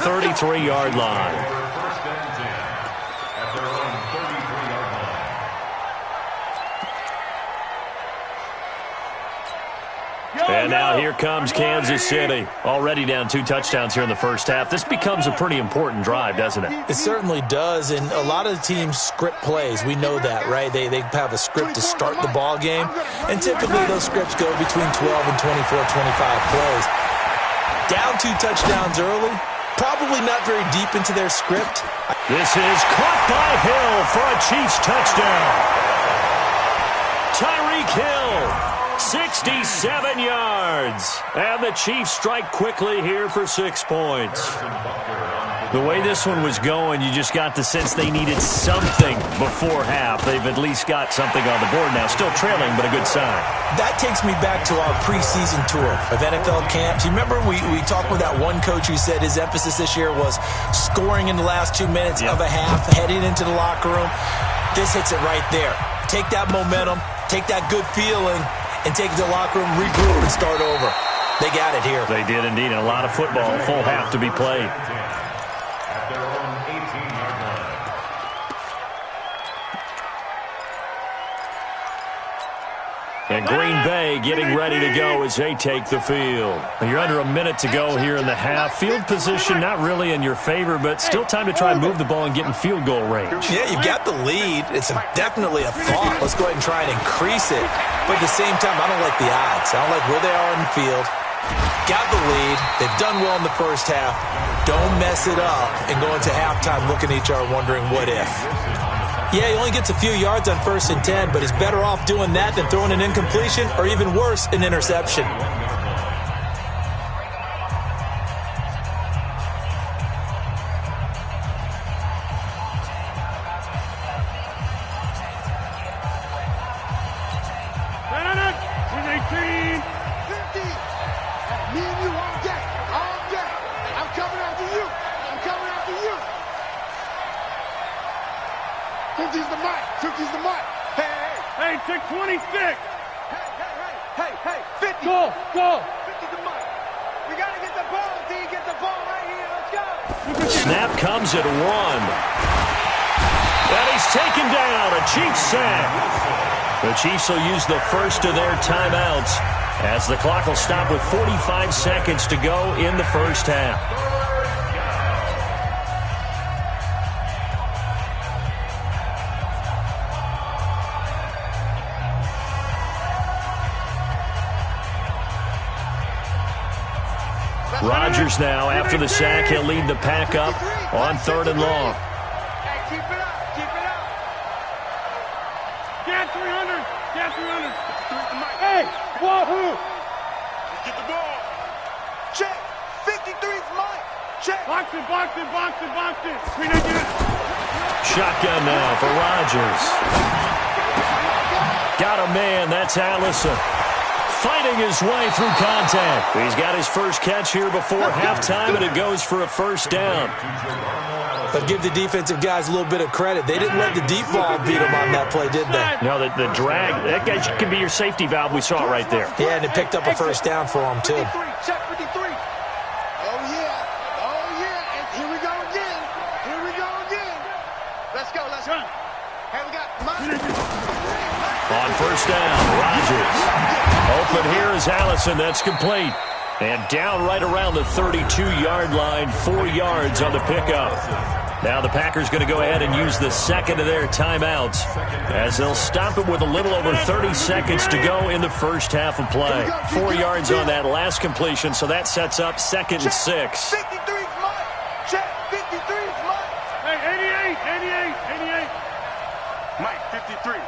33-yard line. And now here comes Kansas City. Already down 2 touchdowns here in the first half. This becomes a pretty important drive, doesn't it? It certainly does, and a lot of the teams script plays. We know that, right? They have a script to start the ball game, and typically those scripts go between 12 and 24, 25 plays. Down 2 touchdowns early, probably not very deep into their script. This is caught by Hill for a Chiefs touchdown. Tyreek Hill. 67 yards. And the Chiefs strike quickly here for 6 points. The way this one was going, you just got the sense they needed something before half. They've at least got something on the board now. Still trailing, but a good sign. That takes me back to our preseason tour of NFL camps. You remember we talked with that one coach who said his emphasis this year was scoring in the last 2 minutes of a half, heading into the locker room. This hits it right there. Take that momentum, take that good feeling, and take it to the locker room, regroup, and start over. They got it here. They did indeed, and a lot of football, full half to be played. And Green Bay getting ready to go as they take the field. You're under a minute to go here in the half. Field position not really in your favor, but still time to try and move the ball and get in field goal range. Yeah, you've got the lead. It's definitely a thought. Let's go ahead and try and increase it. But at the same time, I don't like the odds. I don't like where they are in the field. Got the lead. They've done well in the first half. Don't mess it up and go into halftime looking at each other wondering what if. Yeah, he only gets a few yards on 1st and 10, but he's better off doing that than throwing an incompletion or even worse, an interception. Snap comes at 1. And he's taken down. A Chiefs sack. The Chiefs will use the first of their timeouts as the clock will stop with 45 seconds to go in the first half. Rodgers now, after the sack, he'll lead the pack up on 3rd and long. Hey, keep it up, keep it up. Get 300, get 300. Hey, wahoo! Get the ball. Check. 53's Mike. Check. Box it, box it, box it, box it. Shotgun now for Rodgers. Got a man, that's Allison. Fighting his way through contact. He's got his first catch here before halftime, and it goes for a first down. But give the defensive guys a little bit of credit. They didn't let the deep ball beat them on that play, did they? No, the drag, that guy could be your safety valve. We saw it right there. Yeah, and it picked up a first down for him, too. Check 53. Oh, yeah. Oh, yeah. And here we go again. Here we go again. Let's go, let's go. Hey, we got Mike. On first down, Rodgers. Open here is Allison. That's complete. And down right around the 32-yard line, 4 yards on the pickup. Now the Packers going to go ahead and use the second of their timeouts as they'll stop it with a little over 30 seconds to go in the first half of play. 4 yards on that last completion, so that sets up 2nd and 6. 53's Mike. Check. 53's Mike. Hey, 88, 88, 88. Mike, 53.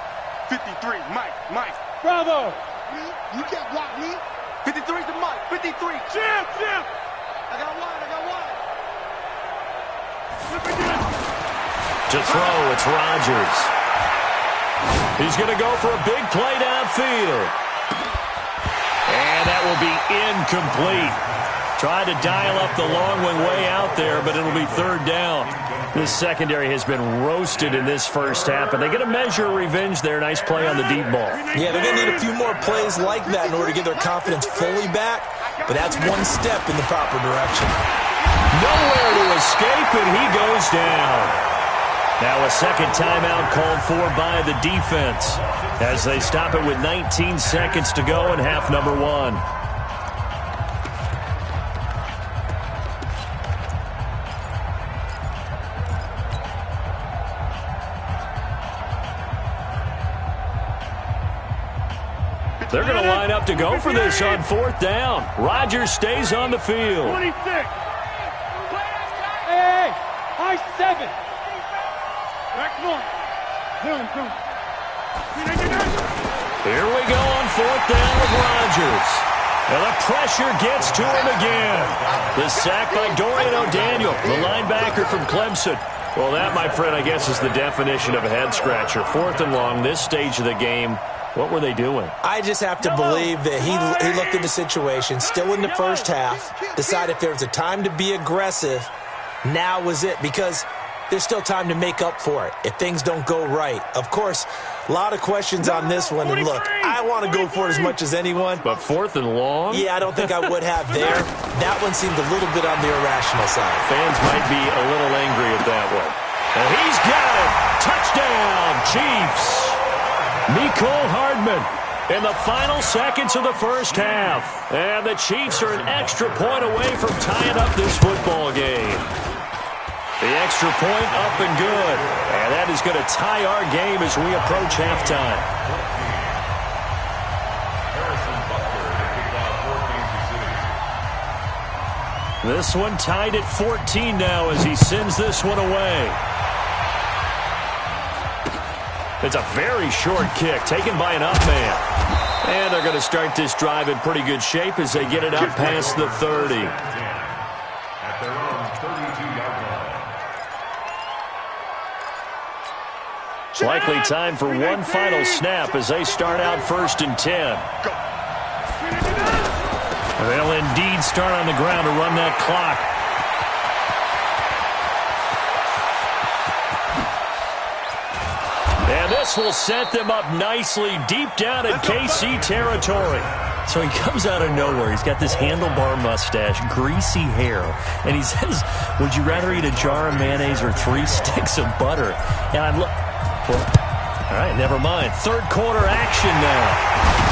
53, Mike. Bravo. You can't block me. 53's the Mike. 53. Jim. I got one. To throw, it's Rodgers. He's going to go for a big play downfield. And that will be incomplete. Tried to dial up the long one way out there, but it'll be 3rd down. This secondary has been roasted in this first half, but they get a measure of revenge there. Nice play on the deep ball. Yeah, they're going to need a few more plays like that in order to get their confidence fully back, but that's one step in the proper direction. Nowhere to escape, and he goes down. Now a second timeout called for by the defense as they stop it with 19 seconds to go in half number one. They're going to line up to go for this on fourth down. Rodgers stays on the field. 26. Hey, high 7. Back one. Here we go on fourth down with Rodgers. And the pressure gets to him again. The sack by Dorian O'Daniel, the linebacker from Clemson. Well, that, my friend, I guess is the definition of a head-scratcher. Fourth and long, this stage of the game. What were they doing? I just have to believe that he looked at the situation, still in the first half, decided if there was a time to be aggressive, now was it, because there's still time to make up for it if things don't go right. Of course, a lot of questions on this one, and look, I want to go for it as much as anyone. But fourth and long? Yeah, I don't think I would have there. That one seemed a little bit on the irrational side. Fans might be a little angry at that one. And he's got it. Touchdown, Chiefs. Mecole Hardman in the final seconds of the first half. And the Chiefs are an extra point away from tying up this football game. The extra point up and good. And that is going to tie our game as we approach halftime. This one tied at 14 now as he sends this one away. It's a very short kick taken by an up man. And they're going to start this drive in pretty good shape as they get it up past the 30. At their own 32-yard line. Likely time for one final snap as they start out first and 10. They'll indeed start on the ground to run that clock. And this will set them up nicely deep down in KC territory. So he comes out of nowhere. He's got this handlebar mustache, greasy hair, and he says, would you rather eat a jar of mayonnaise or 3 sticks of butter? And I'm well, all right, never mind. Third quarter action now.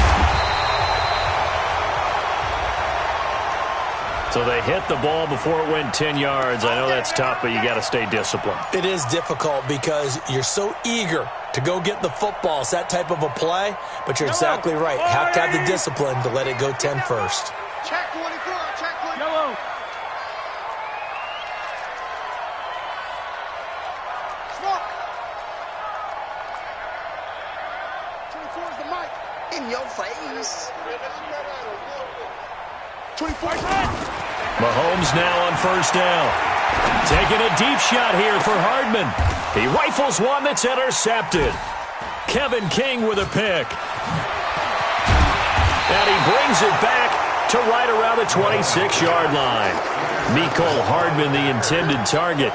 So they hit the ball before it went 10 yards. I know that's tough, but you got to stay disciplined. It is difficult because you're so eager to go get the football. It's that type of a play, but you're exactly right. Have to have the discipline to let it go 10 first. Check 24, check 24. Yellow. Smoke. 24 is the mic. In your face. 24. Mahomes now on first down. Taking a deep shot here for Hardman. He rifles one that's intercepted. Kevin King with a pick. And he brings it back to right around the 26-yard line. Mecole Hardman, the intended target.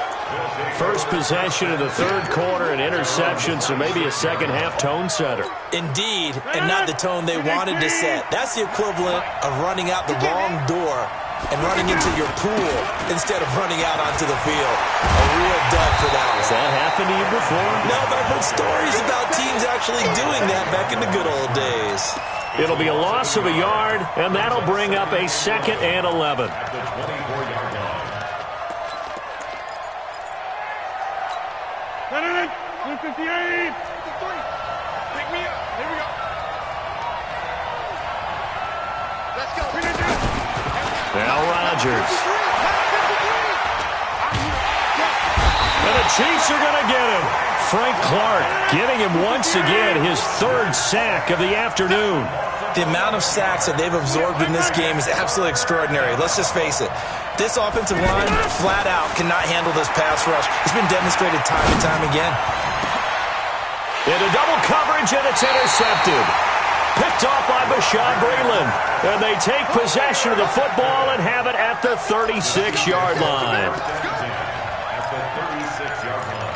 First possession of the third quarter, an interception, so maybe a second-half tone setter. Indeed, and not the tone they wanted to set. That's the equivalent of running out the wrong door and running into your pool instead of running out onto the field. A real dud for that one. Has that happened to you before? No, but I've heard stories about teams actually doing that back in the good old days. It'll be a loss of a yard, and that'll bring up a 2nd and 11. At the 24-yard line. 158. 53. Pick me up. Here we go. Let's go. Now Rodgers. And the Chiefs are going to get him. Frank Clark getting him once again his 3rd sack of the afternoon. The amount of sacks that they've absorbed in this game is absolutely extraordinary. Let's just face it. This offensive line, flat out, cannot handle this pass rush. It's been demonstrated time and time again. Into double coverage, and it's intercepted. Picked off by Bashaud Breeland. And they take possession of the football and have it at the 36-yard line. At the 36-yard line.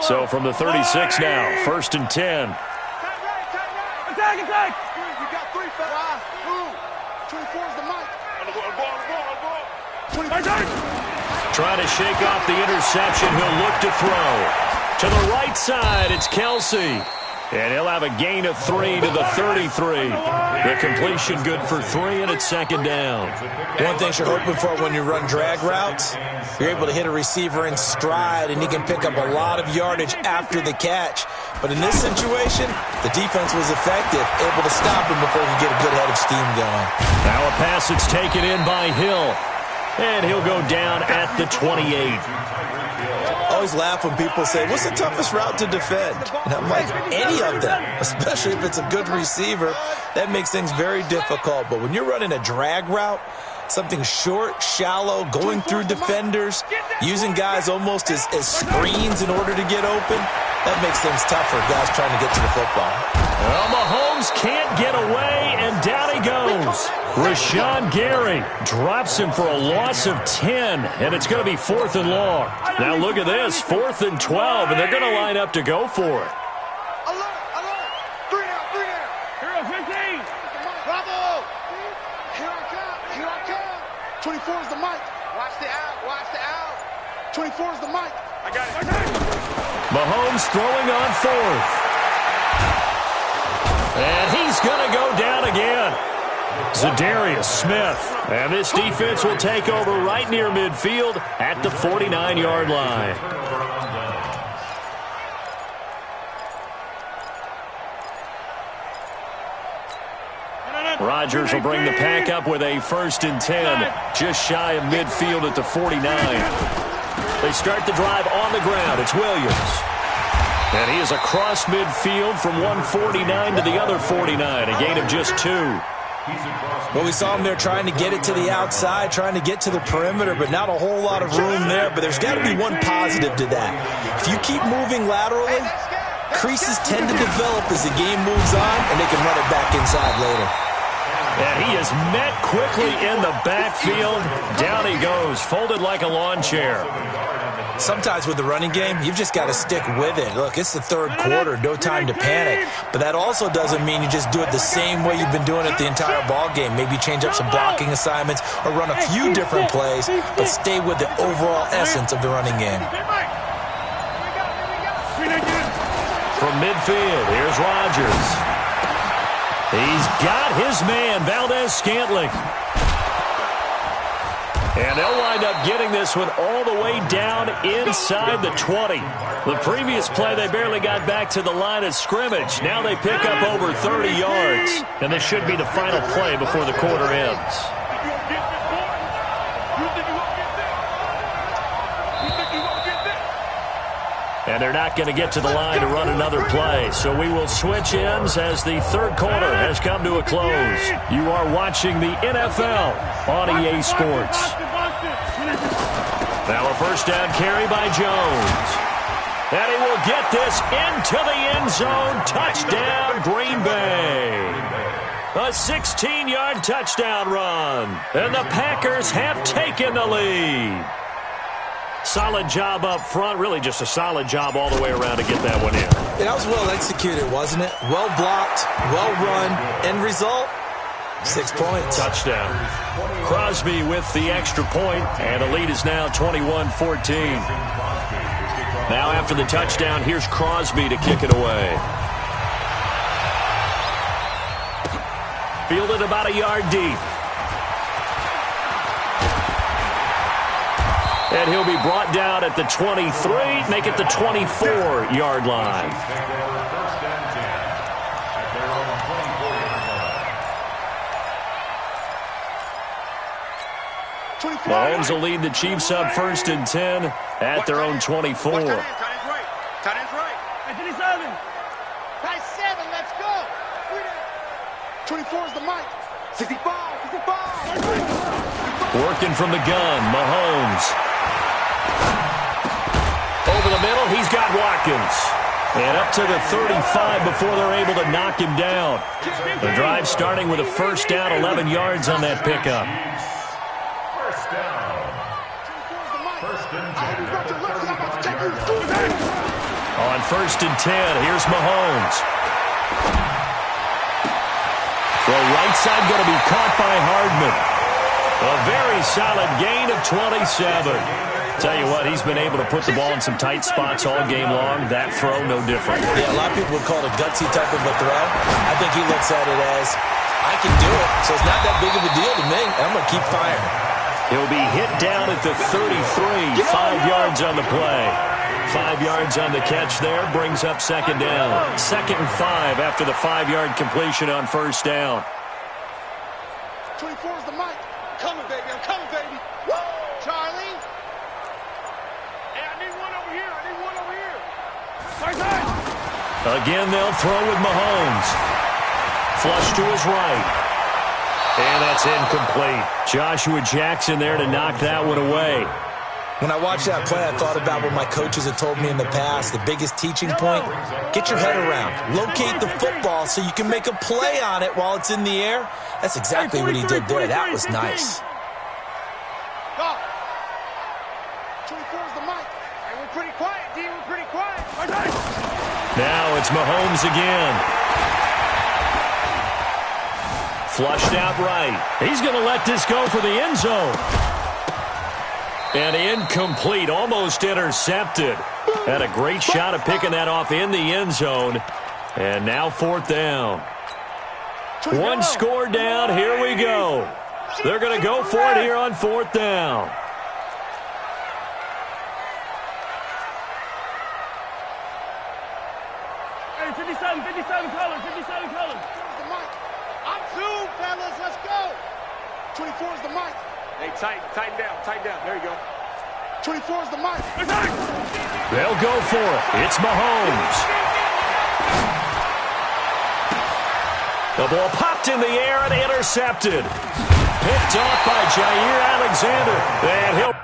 So from the 36 now, 1st and 10. Attack, attack. We got 3. 24 is the mic. Trying to shake off the interception. He'll look to throw. To the right side, it's Kelsey. And he'll have a gain of 3 to the 33. The completion good for 3, and it's second down. One thing you're hoping for when you run drag routes, you're able to hit a receiver in stride, and he can pick up a lot of yardage after the catch. But in this situation, the defense was effective, able to stop him before he could get a good head of steam going. Now a pass that's taken in by Hill. And he'll go down at the 28. I always laugh when people say, what's the toughest route to defend? And I'm like, any of them, especially if it's a good receiver. That makes things very difficult. But when you're running a drag route, something short, shallow, going through defenders, using guys almost as screens in order to get open, that makes things tougher, guys trying to get to the football. Well, Mahomes can't get away, and down he goes. Rashawn Gary drops him for a loss of 10, and it's going to be 4th and long. Now look at this, 4th and 12, and they're going to line up to go for it. Alert, alert. 3 down, 3 down. Here on 15. Bravo. Here I come. 24 is the mic. Watch the out. 24 is the mic. I got it. Mahomes throwing on 4th. And he's going to go down again. Zadarius Smith. And this defense will take over right near midfield at the 49-yard line. Rodgers will bring the pack up with a 1st and 10. Just shy of midfield at the 49. They start the drive on the ground. It's Williams. And he is across midfield from 149 to the other 49. A gain of just 2. Well, we saw him there trying to get it to the outside, trying to get to the perimeter, but not a whole lot of room there. But there's got to be one positive to that. If you keep moving laterally, creases tend to develop as the game moves on, and they can run it back inside later. And he is met quickly in the backfield. Down he goes, folded like a lawn chair. Sometimes with the running game, you've just got to stick with it. Look, it's the 3rd quarter, no time to panic. But that also doesn't mean you just do it the same way you've been doing it the entire ball game. Maybe change up some blocking assignments or run a few different plays, but stay with the overall essence of the running game. From midfield, here's Rodgers. He's got his man, Valdez-Scantling. And they'll wind up getting this one all the way down inside the 20. The previous play, they barely got back to the line of scrimmage. Now they pick up over 30 yards. And this should be the final play before the quarter ends. And they're not going to get to the line to run another play. So we will switch ends as the 3rd quarter has come to a close. You are watching the NFL on EA Sports. Now a 1st down carry by Jones. And he will get this into the end zone. Touchdown, Green Bay. A 16-yard touchdown run. And the Packers have taken the lead. Solid job up front. Really just a solid job all the way around to get that one in. That was well executed, wasn't it? Well blocked, well run. End result, 6 points. Touchdown. Crosby with the extra point, and the lead is now 21-14. Now after the touchdown, here's Crosby to kick it away. Fielded about a yard deep. And he'll be brought down at the 23, make it the 24-yard line. Mahomes will lead the Chiefs up 1st and 10 at their own 24. Tight end's right. 7, let's go. 24 is the mic. 65. Working from the gun, Mahomes. Over the middle, he's got Watkins. And up to the 35 before they're able to knock him down. The drive starting with a 1st down, 11 yards on that pickup. On 1st and 10, here's Mahomes. Throw right side going to be caught by Hardman. A very solid gain of 27. Tell you what, he's been able to put the ball in some tight spots all game long. That throw, no different. Yeah, a lot of people would call it a gutsy type of a throw. I think he looks at it as, I can do it, so it's not that big of a deal to me. I'm going to keep firing. He'll be hit down at the 33, 5 yards on the play. 5 yards on the catch there, brings up second down. 2nd and 5 after the 5-yard completion on first down. 24 is the mic. I'm coming, baby. Woo! Charlie. Hey, I need one over here. Again, they'll throw with Mahomes. Flush to his right. And that's incomplete. Joshua Jackson there to knock that one away. When I watched that play, I thought about what my coaches had told me in the past. The biggest teaching point, get your head around. Locate the football so you can make a play on it while it's in the air. That's exactly what he did there. That was nice. 24 is the mic. Hey, we're pretty quiet, D. We're pretty quiet. Now it's Mahomes again. Flushed out right. He's going to let this go for the end zone. And incomplete, almost intercepted. Had a great shot of picking that off in the end zone. And now 4th down. One score down, here we go. They're going to go for it here on 4th down. Hey, 57 colors. I'm two, fellas. Let's go. 24 is the mic. Hey, tighten down. There you go. 24 is the mic. They'll go for it. It's Mahomes. The ball popped in the air and intercepted. Picked off by Jair Alexander. And he'll...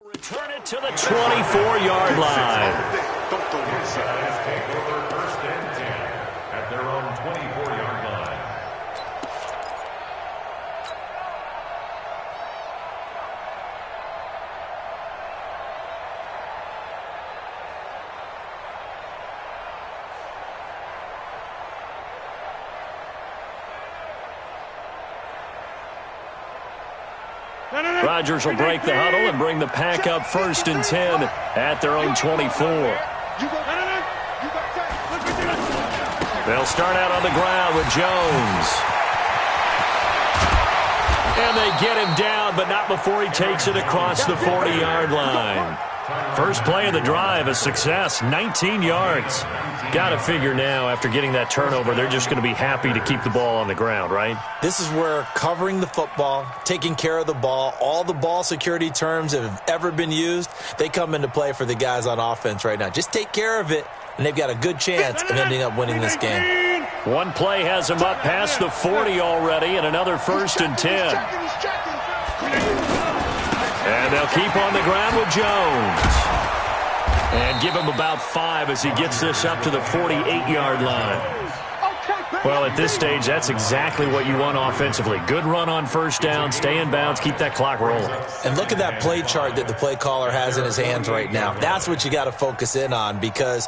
Return it to the 24-yard line. Sides take over 1st and 10 at their own 24-yard line. Rodgers will break the huddle and bring the pack up 1st and 10 at their own 24. They'll start out on the ground with Jones. And they get him down, but not before he takes it across the 40-yard line. First play of the drive, a success, 19 yards. Got to figure now, after getting that turnover, they're just going to be happy to keep the ball on the ground, right? This is where covering the football, taking care of the ball, all the ball security terms that have ever been used, they come into play for the guys on offense right now. Just take care of it, and they've got a good chance of ending up winning this game. One play has them up past the 40 already, and another 1st and 10. And they'll keep on the ground with Jones. And give him about 5 as he gets this up to the 48-yard line. Well, at this stage, that's exactly what you want offensively. Good run on 1st down, stay in bounds, keep that clock rolling. And look at that play chart that the play caller has in his hands right now. That's what you got to focus in on, because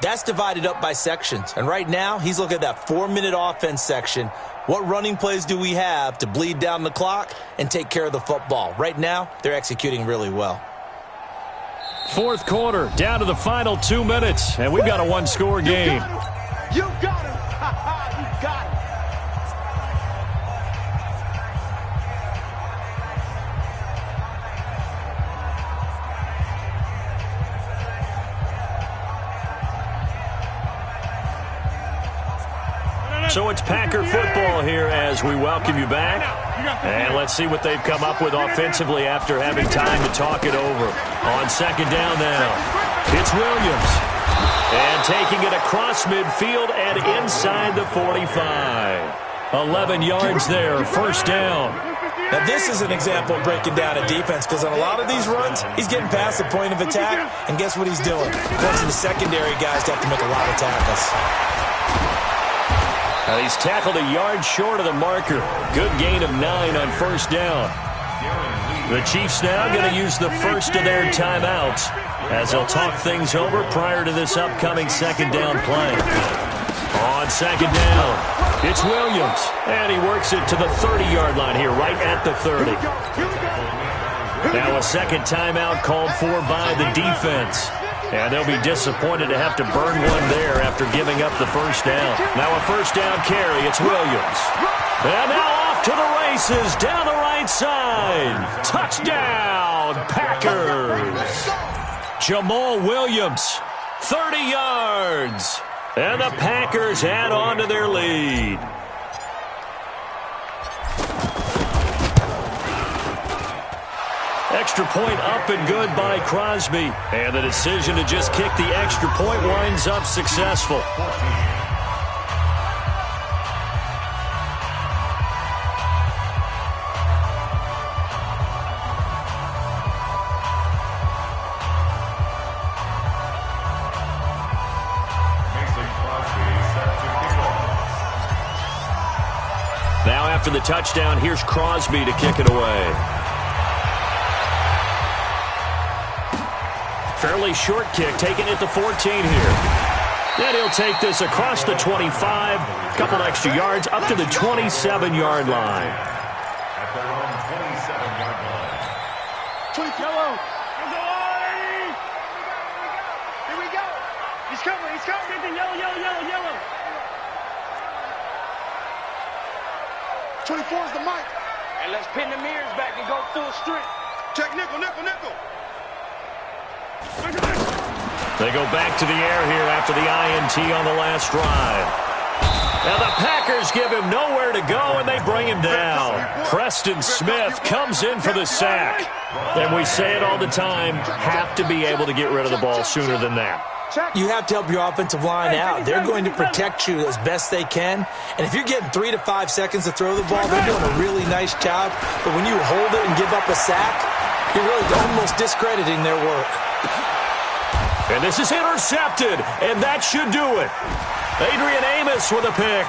that's divided up by sections. And right now, he's looking at that 4-minute offense section. What running plays do we have to bleed down the clock and take care of the football? Right now, they're executing really well. 4th quarter, down to the final 2 minutes, and we've got a one-score game. You got him. You got him. So it's Packer football here as we welcome you back. And let's see what they've come up with offensively after having time to talk it over. On 2nd down now. It's Williams. And taking it across midfield and inside the 45. 11 yards there, first down. Now, this is an example of breaking down a defense because on a lot of these runs, he's getting past the point of attack, and guess what he's doing? Forcing the secondary guys to have to make a lot of tackles. Now he's tackled a yard short of the marker. Good gain of 9 on first down. The Chiefs now going to use the first of their timeouts as they'll talk things over prior to this upcoming second down play. On second down, it's Williams, and he works it to the 30-yard line here, right at the 30. Now a second timeout called for by the defense. And they'll be disappointed to have to burn one there after giving up the first down. Now a first down carry, it's Williams. And now off to the races, down the right side. Touchdown, Packers. Jamal Williams, 30 yards. And the Packers add on to their lead. Extra point up and good by Crosby. And the decision to just kick the extra point winds up successful. Now after the touchdown, here's Crosby to kick it away. Fairly short kick, taking it to 14 here. Then he'll take this across the 25, a couple extra yards, up to the 27-yard line. At their own 27-yard line. Yellow. Here we go. He's coming. He's coming. Yellow, yellow, yellow, yellow. 24 is the mic. And let's pin the mirrors back and go full strength. Check nickel, nickel, nickel. They go back to the air here after the INT on the last drive. Now the Packers give him nowhere to go, and they bring him down. Preston Smith comes in for the sack. And we say it all the time, have to be able to get rid of the ball sooner than that. You have to help your offensive line out. They're going to protect you as best they can. And if you're getting 3 to 5 seconds to throw the ball, they're doing a really nice job. But when you hold it and give up a sack, you're really almost discrediting their work. And this is intercepted, and that should do it. Adrian Amos with a pick.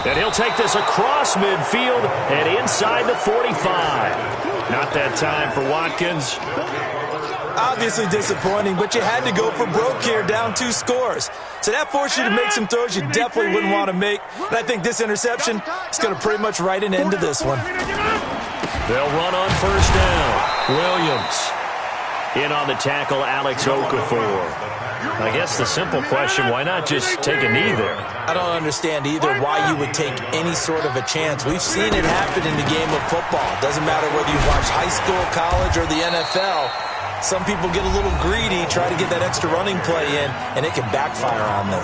And he'll take this across midfield and inside the 45. Not that time for Watkins. Obviously disappointing, but you had to go for broke here, down 2 scores. So that forced you to make some throws you definitely wouldn't want to make. And I think this interception is going to pretty much write an end to this one. They'll run on first down. Williams. In on the tackle, Alex Okafor. I guess the simple question, why not just take a knee there? I don't understand either why you would take any sort of a chance. We've seen it happen in the game of football. Doesn't matter whether you watch high school, college, or the NFL. Some people get a little greedy, try to get that extra running play in, and it can backfire on them.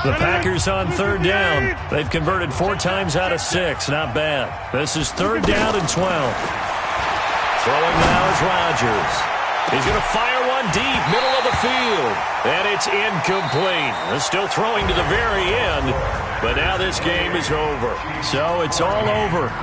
The Packers on third down. They've converted 4 times out of 6. Not bad. This is third down and 12. Throwing now is Rodgers. He's going to fire one deep, middle of the field. And it's incomplete. They're still throwing to the very end. But now this game is over. So it's all over.